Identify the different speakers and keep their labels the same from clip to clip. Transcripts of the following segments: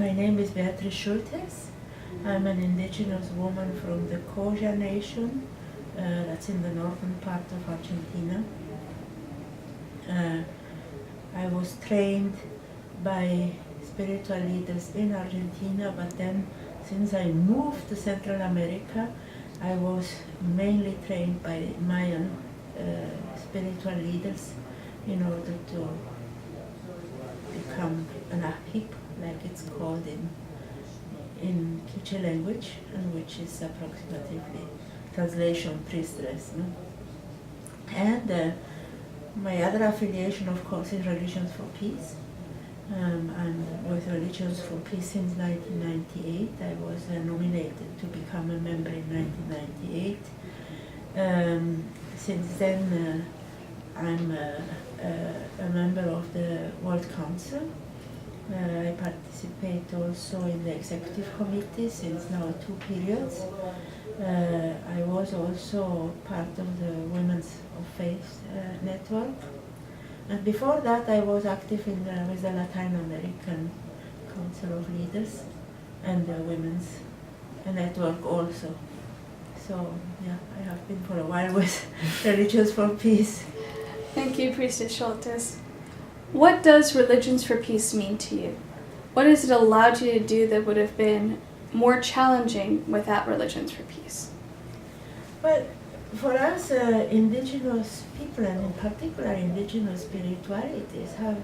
Speaker 1: My name is Beatriz Schulthess. I'm an indigenous woman from the Koja nation, that's in the northern part of Argentina. I was trained by spiritual leaders in Argentina, but then since I moved to Central America, I was mainly trained by Mayan spiritual leaders in order to become an ahip, like it's called in Quiche language, and which is approximately translation priestess. No? And my other affiliation, of course, is Religions for Peace. I'm with Religions for Peace since 1998. I was nominated to become a member in 1998. Since then, I'm a member of the World Council. I participate also in the executive committee since now 2 periods. I was also part of the Women's of Faith network. And before that, I was active with the Latin American Council of Leaders and the Women's network also. So, yeah, I have been for a while with Religions for Peace.
Speaker 2: Thank you, Priestess Schulthess. What does Religions for Peace mean to you? What has it allowed you to do that would have been more challenging without Religions for Peace?
Speaker 1: Well, for us, indigenous people, and in particular indigenous spiritualities, have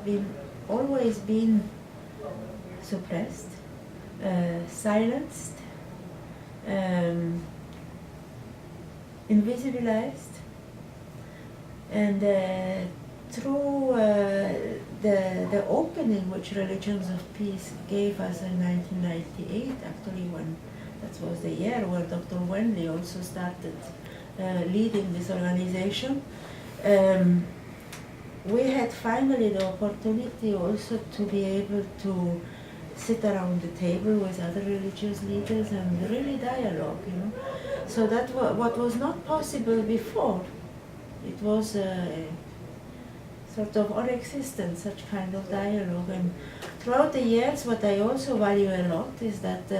Speaker 1: always been suppressed, silenced, invisibilized, and through the opening which Religions of Peace gave us in 1998, actually when that was the year where Dr. Wendy also started leading this organization, we had finally the opportunity also to be able to sit around the table with other religious leaders and really dialogue, you know. So that what was not possible before. It was sort of non-existent, such kind of dialogue. And throughout the years, what I also value a lot is that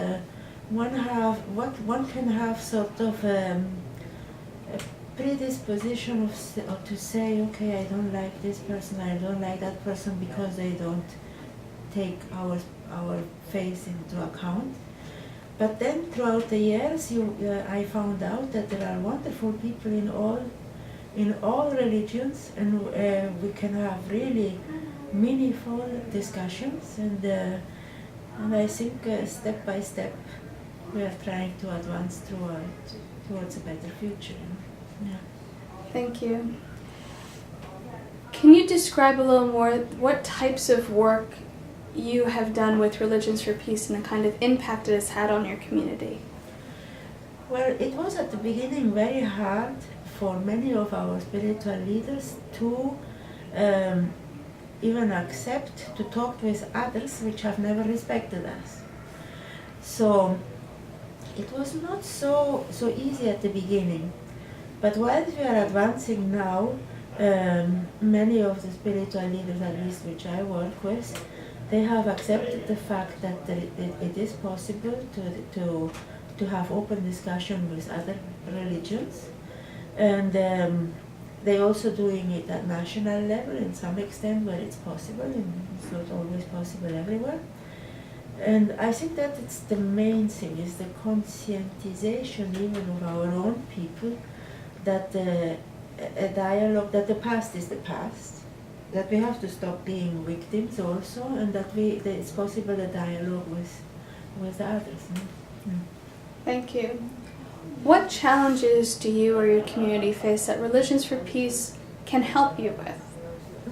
Speaker 1: one can have sort of a predisposition to say, okay, I don't like this person, I don't like that person because they don't take our faith into account. But then throughout the years, I found out that there are wonderful people in all religions, and we can have really meaningful discussions, and I think step by step we are trying to advance towards a better future. Yeah.
Speaker 2: Thank you. Can you describe a little more what types of work you have done with Religions for Peace and the kind of impact it has had on your community?
Speaker 1: Well, it was at the beginning very hard for many of our spiritual leaders to even accept to talk with others which have never respected us. So it was not so easy at the beginning. But while we are advancing now, many of the spiritual leaders, at least which I work with, they have accepted the fact that it is possible to have open discussion with other religions. And they're also doing it at national level in some extent where it's possible, and it's not always possible everywhere. And I think that it's the main thing, is the conscientization even of our own people that a dialogue, that the past is the past, that we have to stop being victims also, and that it's possible a dialogue with others. Mm.
Speaker 2: Thank you. What challenges do you or your community face that Religions for Peace can help you with?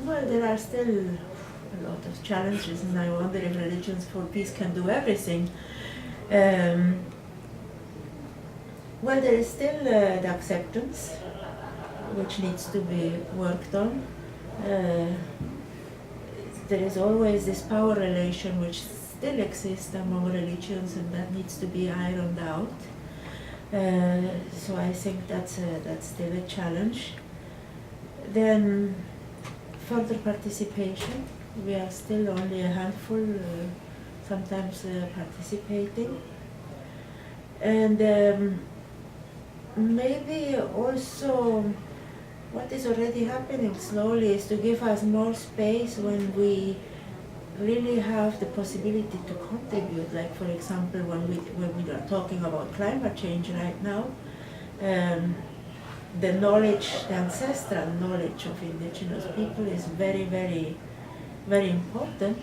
Speaker 1: Well, there are still a lot of challenges, and I wonder if Religions for Peace can do everything. Well, there is still the acceptance, which needs to be worked on. There is always this power relation which still exists among religions, and that needs to be ironed out. So I think that's still a challenge. Then further participation. We are still only a handful sometimes participating. And maybe also what is already happening slowly is to give us more space when we really have the possibility to contribute. Like, for example, when we are talking about climate change right now, the knowledge, the ancestral knowledge of indigenous people is very, very, very important.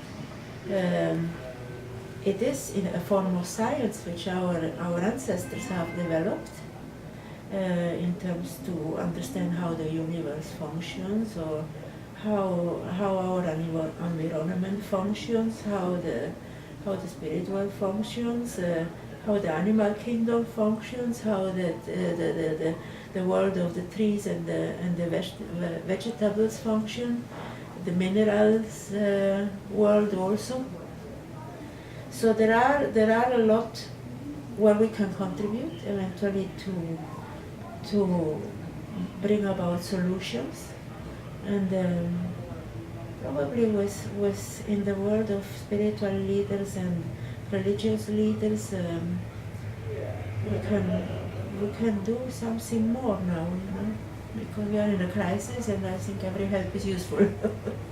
Speaker 1: It is in a form of science which our ancestors have developed in terms to understand how the universe functions, or how our environment functions, how the spiritual functions, how the animal kingdom functions, how the world of the trees and the vegetables function, the minerals world also. So there are a lot where we can contribute eventually to bring about solutions, and probably with in the world of spiritual leaders and religious leaders, we can do something more now, because we are in a crisis, and I think every help is useful.